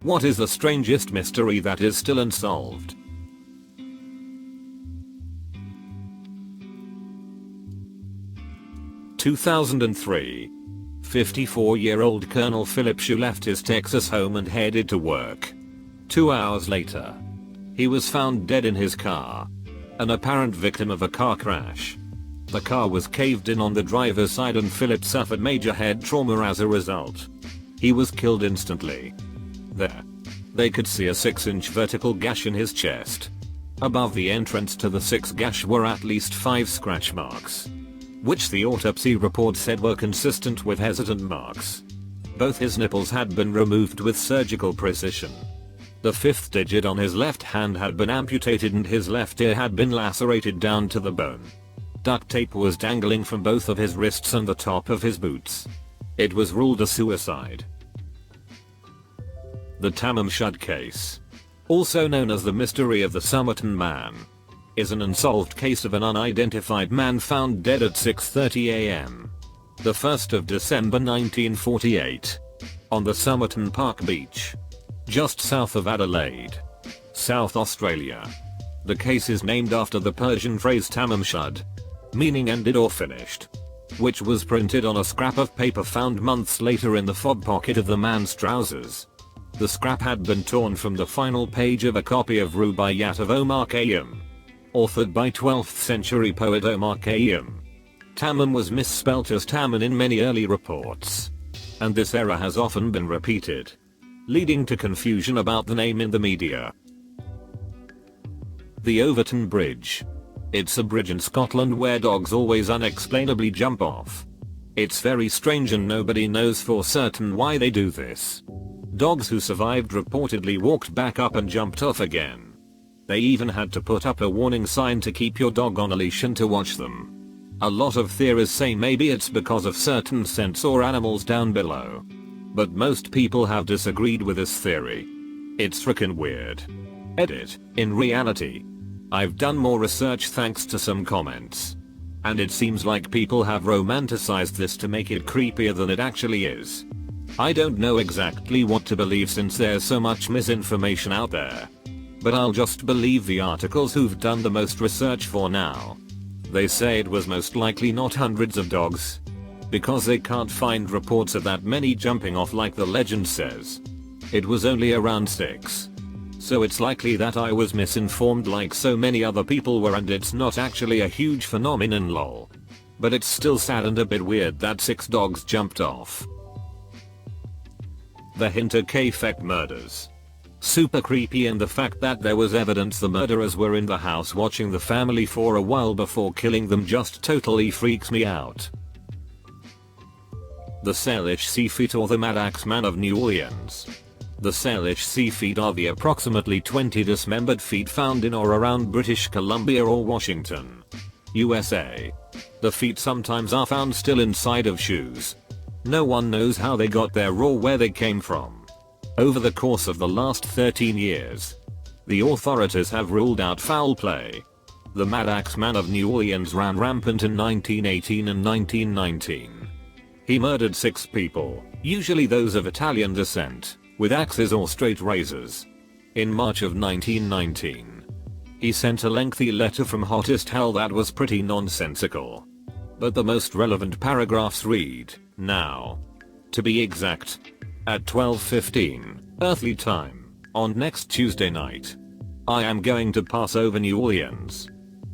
What is the strangest mystery that is still unsolved? (2003) 54-year-old Colonel Philip Shue left his Texas home and headed to work. 2 hours later, he was found dead in his car, an apparent victim of a car crash. The car was caved in on the driver's side and Philip suffered major head trauma as a result. He was killed instantly. There, they could see a 6-inch vertical gash in his chest. Above the entrance to the 6th gash were at least 5 scratch marks, which the autopsy report said were consistent with hesitant marks. Both his nipples had been removed with surgical precision. The 5th digit on his left hand had been amputated and his left ear had been lacerated down to the bone. Duct tape was dangling from both of his wrists and the top of his boots. It was ruled a suicide. The Tamam Shud case, also known as the mystery of the Overtoun Man, is an unsolved case of an unidentified man found dead at 6:30 am. The 1st of December 1948. On the Overtoun Park beach, just south of Adelaide, South Australia. The case is named after the Persian phrase Tamam Shud, meaning ended or finished, which was printed on a scrap of paper found months later in the fob pocket of the man's trousers. The scrap had been torn from the final page of a copy of Rubaiyat of Omar Khayyam, authored by 12th century poet Omar Khayyam. Tamam was misspelt as Taman in many early reports, and this error has often been repeated, leading to confusion about the name in the media. The Overtoun Bridge. It's a bridge in Scotland where dogs always unexplainably jump off. It's very strange and nobody knows for certain why they do this. Dogs who survived reportedly walked back up and jumped off again. They even had to put up a warning sign to keep your dog on a leash and to watch them. A lot of theories say maybe it's because of certain scents or animals down below, but most people have disagreed with this theory. It's frickin' weird. Edit. In reality, I've done more research thanks to some comments, and it seems like people have romanticized this to make it creepier than it actually is. I don't know exactly what to believe since there's so much misinformation out there, but I'll just believe the articles who've done the most research for now. They say it was most likely not hundreds of dogs, because they can't find reports of that many jumping off like the legend says. It was only around 6. So it's likely that I was misinformed like so many other people were and it's not actually a huge phenomenon lol. But it's still sad and a bit weird that 6 dogs jumped off. The Hinterkaifeck murders. Super creepy, and the fact that there was evidence the murderers were in the house watching the family for a while before killing them just totally freaks me out. The Salish Sea feet, or the Mad Axeman of New Orleans. The Salish Sea feet are the approximately 20 dismembered feet found in or around British Columbia or Washington, USA. The feet sometimes are found still inside of shoes. No one knows how they got there or where they came from. Over the course of the last 13 years, the authorities have ruled out foul play. The Mad Axeman of New Orleans ran rampant in 1918 and 1919. He murdered 6 people, usually those of Italian descent, with axes or straight razors. In March of 1919, he sent a lengthy letter from hottest hell that was pretty nonsensical. But the most relevant paragraphs read, now, to be exact, at 12:15 earthly time, on next Tuesday night, I am going to pass over New Orleans.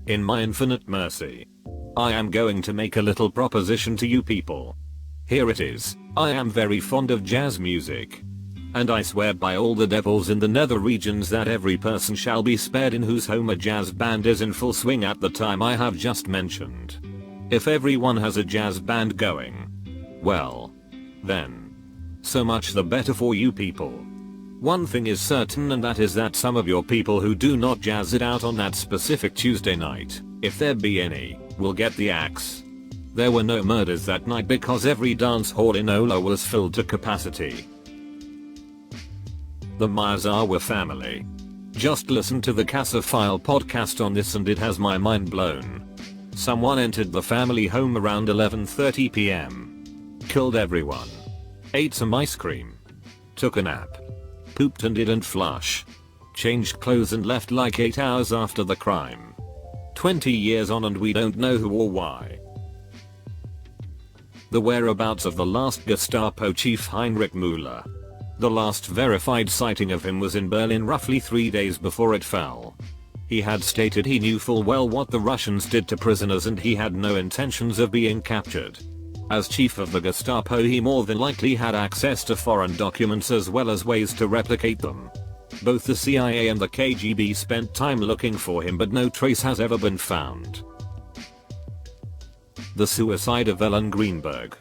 In my infinite mercy, I am going to make a little proposition to you people. Here it is. I am very fond of jazz music, and I swear by all the devils in the nether regions that every person shall be spared in whose home a jazz band is in full swing at the time I have just mentioned. If everyone has a jazz band going, well, then, so much the better for you people. One thing is certain, and that is that some of your people who do not jazz it out on that specific Tuesday night, if there be any, will get the axe. There were no murders that night because every dance hall in Ola was filled to capacity. The Miyazawa family. Just listen to the Casa File podcast on this and it has my mind blown. Someone entered the family home around 11:30 p.m. Killed everyone. Ate some ice cream. Took a nap. pooped and didn't flush. Changed clothes and left like 8 hours after the crime. 20 years on and we don't know who or why. The whereabouts of the last Gestapo chief Heinrich Mueller. The last verified sighting of him was in Berlin roughly 3 days before it fell. He had stated he knew full well what the Russians did to prisoners and he had no intentions of being captured. As chief of the Gestapo he more than likely had access to foreign documents as well as ways to replicate them. Both the CIA and the KGB spent time looking for him but no trace has ever been found. The suicide of Ellen Greenberg.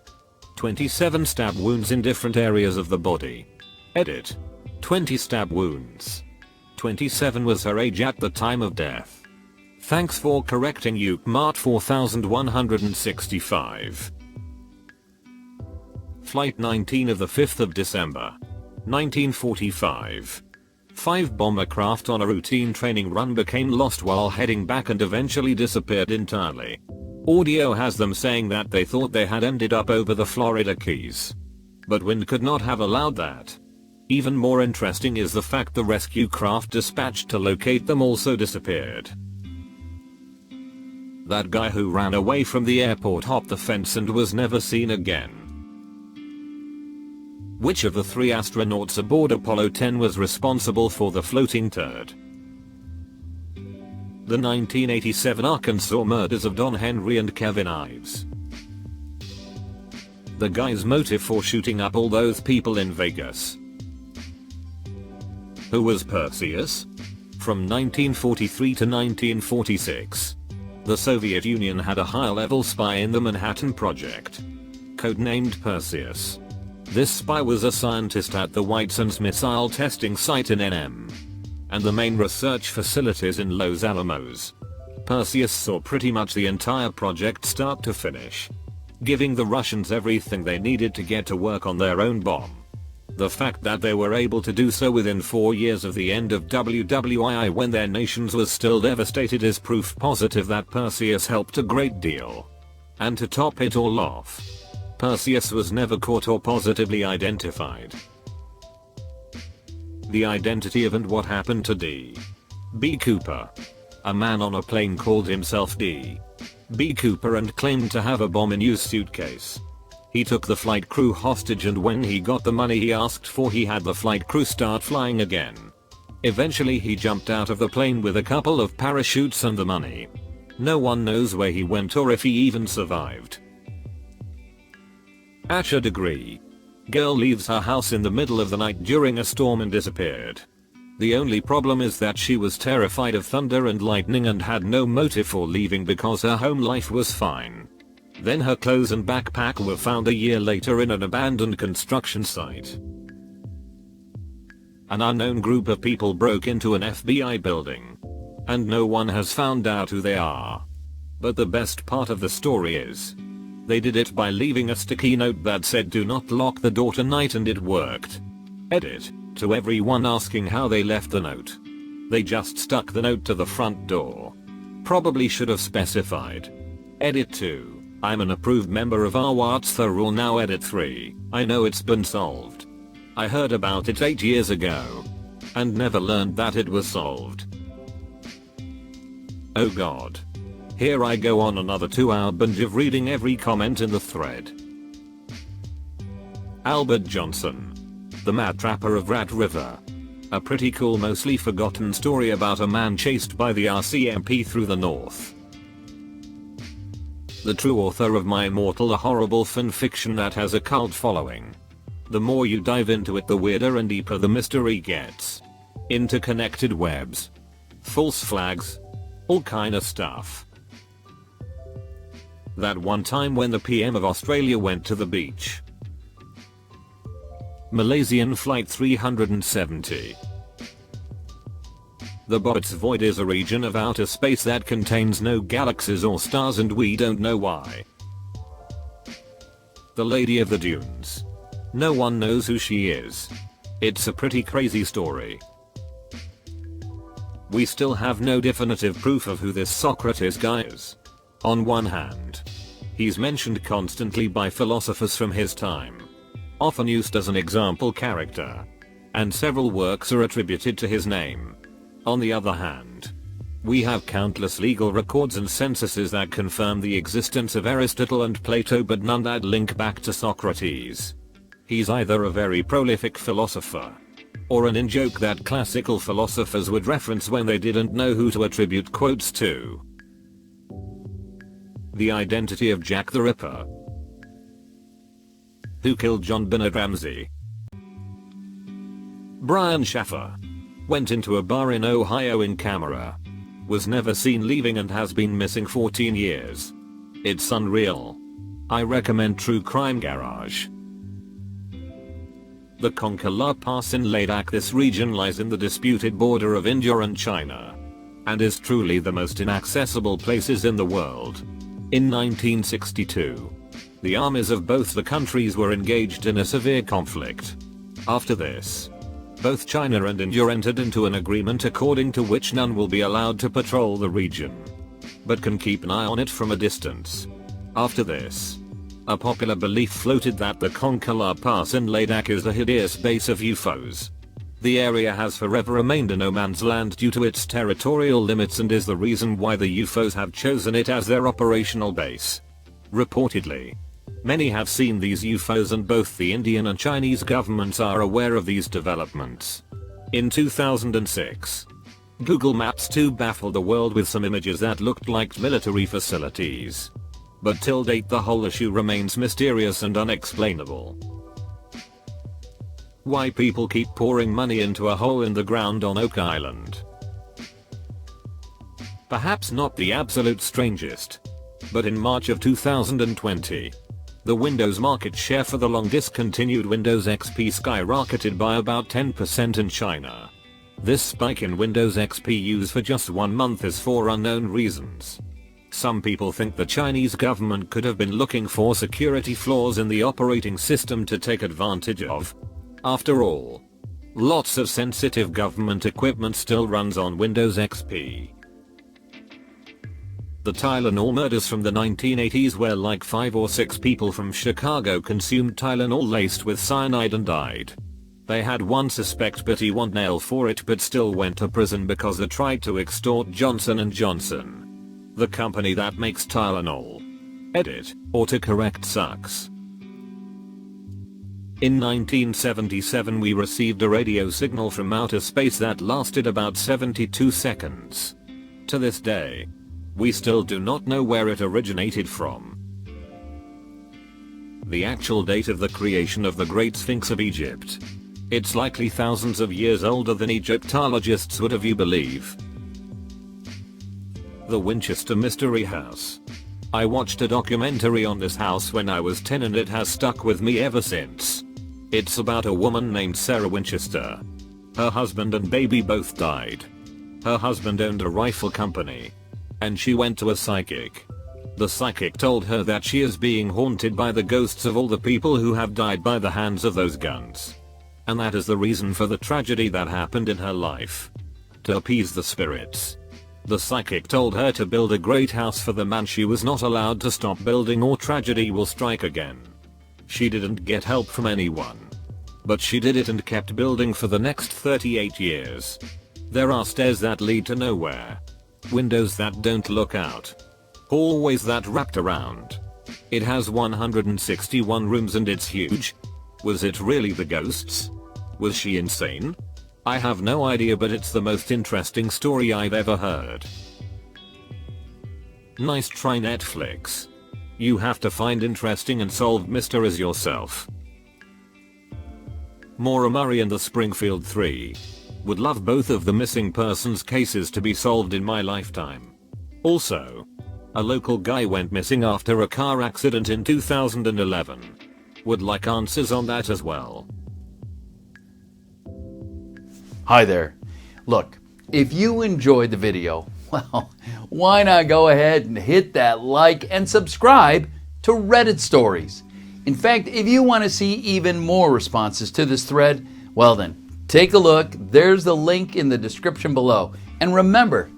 27 stab wounds in different areas of the body. Edit. 20 stab wounds. 27 was her age at the time of death. Thanks for correcting you, Mart 4165. Flight 19 of the 5th of December, 1945. 5 bomber craft on a routine training run became lost while heading back and eventually disappeared entirely. Audio has them saying that they thought they had ended up over the Florida Keys. But wind could not have allowed that. Even more interesting is the fact the rescue craft dispatched to locate them also disappeared. That guy who ran away from the airport hopped the fence and was never seen again. Which of the 3 astronauts aboard Apollo 10 was responsible for the floating turd? The 1987 Arkansas murders of Don Henry and Kevin Ives. The guy's motive for shooting up all those people in Vegas. Who was Perseus? From 1943 to 1946. The Soviet Union had a high-level spy in the Manhattan Project. Codenamed Perseus. This spy was a scientist at the White Sands missile testing site in NM. And the main research facilities in Los Alamos. Perseus saw pretty much the entire project start to finish. Giving the Russians everything they needed to get to work on their own bomb. The fact that they were able to do so within 4 years of the end of WWII when their nations was still devastated is proof positive that Perseus helped a great deal. And to top it all off, Perseus was never caught or positively identified. The identity of and what happened to D. B. Cooper. A man on a plane called himself D. B. Cooper and claimed to have a bomb in his suitcase. He took the flight crew hostage and when he got the money he asked for he had the flight crew start flying again. Eventually he jumped out of the plane with a couple of parachutes and the money. No one knows where he went or if he even survived. Asha Degree. Girl leaves her house in the middle of the night during a storm and disappeared. The only problem is that she was terrified of thunder and lightning and had no motive for leaving because her home life was fine. Then her clothes and backpack were found a year later in an abandoned construction site. An unknown group of people broke into an FBI building. And no one has found out who they are. But the best part of the story is, they did it by leaving a sticky note that said do not lock the door tonight and it worked. Edit. To everyone asking how they left the note. They just stuck the note to the front door. Probably should have specified. Edit 2. I'm an approved member of our What's the Rule Now. Edit 3. I know it's been solved. I heard about it 8 years ago. And never learned that it was solved. Oh god. Here I go on another 2-hour binge of reading every comment in the thread. Albert Johnson. The Mad Trapper of Rat River. A pretty cool mostly forgotten story about a man chased by the RCMP through the north. The true author of My Immortal, a horrible fanfiction that has a cult following. The more you dive into it the weirder and deeper the mystery gets. Interconnected webs. False flags. All kinda stuff. That one time when the PM of Australia went to the beach. Malaysian Flight 370. The Bobbitt's Void is a region of outer space that contains no galaxies or stars and we don't know why. The Lady of the Dunes. No one knows who she is. It's a pretty crazy story. We still have no definitive proof of who this Socrates guy is. On one hand, he's mentioned constantly by philosophers from his time. Often used as an example character. and several works are attributed to his name. On the other hand, we have countless legal records and censuses that confirm the existence of Aristotle and Plato, but none that link back to Socrates. He's either a very prolific philosopher, or an in-joke that classical philosophers would reference when they didn't know who to attribute quotes to. The identity of Jack the Ripper. Who killed John Bernard Ramsey? Brian Shaffer went into a bar in Ohio in camera, was never seen leaving, and has been missing 14 years. It's unreal. I recommend True Crime Garage. The Kongka La Pass in Ladakh. This region lies in the disputed border of India and China, and is truly the most inaccessible places in the world. In 1962, the armies of both the countries were engaged in a severe conflict. After this, both China and India entered into an agreement according to which none will be allowed to patrol the region, but can keep an eye on it from a distance. After this, a popular belief floated that the Kongka La Pass in Ladakh is a hideous base of UFOs. The area has forever remained a no man's land due to its territorial limits, and is the reason why the UFOs have chosen it as their operational base. Reportedly, many have seen these UFOs, and both the Indian and Chinese governments are aware of these developments. In 2006, Google Maps 2 baffled the world with some images that looked like military facilities. But till date the whole issue remains mysterious and unexplainable. Why people keep pouring money into a hole in the ground on Oak Island. Perhaps not the absolute strangest, but in March of 2020, the Windows market share for the long discontinued Windows XP skyrocketed by about 10% in China. This spike in Windows XP use for just 1 month is for unknown reasons. Some people think the Chinese government could have been looking for security flaws in the operating system to take advantage of. After all, lots of sensitive government equipment still runs on Windows XP. The Tylenol murders from the 1980s, where like 5 or 6 people from Chicago consumed Tylenol laced with cyanide and died. They had one suspect, but he won't nail for it, but still went to prison because they tried to extort Johnson & Johnson, the company that makes Tylenol. Edit: autocorrect sucks. In 1977 we received a radio signal from outer space that lasted about 72 seconds. To this day, we still do not know where it originated from. The actual date of the creation of the Great Sphinx of Egypt. It's likely thousands of years older than Egyptologists would have you believe. The Winchester Mystery House. I watched a documentary on this house when I was 10 and it has stuck with me ever since. It's about a woman named Sarah Winchester. Her husband and baby both died. Her husband owned a rifle company, and she went to a psychic. The psychic told her that she is being haunted by the ghosts of all the people who have died by the hands of those guns. And that is the reason for the tragedy that happened in her life. To appease the spirits, the psychic told her to build a great house for the man she was not allowed to stop building or tragedy will strike again. She didn't get help from anyone, but she did it and kept building for the next 38 years. There are stairs that lead to nowhere, windows that don't look out, hallways that wrapped around. It has 161 rooms and it's huge. Was it really the ghosts? Was she insane? I have no idea, but it's the most interesting story I've ever heard. Nice try, Netflix. You have to find interesting and solve mysteries yourself. Maura Murray and the Springfield 3. Would love both of the missing persons cases to be solved in my lifetime. Also, a local guy went missing after a car accident in 2011. Would like answers on that as well. Hi there. Look, if you enjoyed the video, well, why not go ahead and hit that like and subscribe to Reddit Stories. In fact, if you want to see even more responses to this thread, well then, take a look. There's the link in the description below. And remember,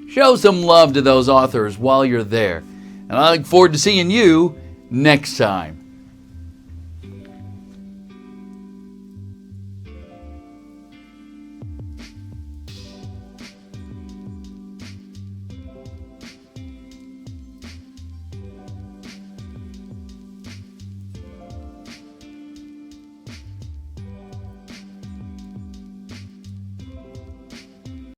show some love to those authors while you're there. And I look forward to seeing you next time.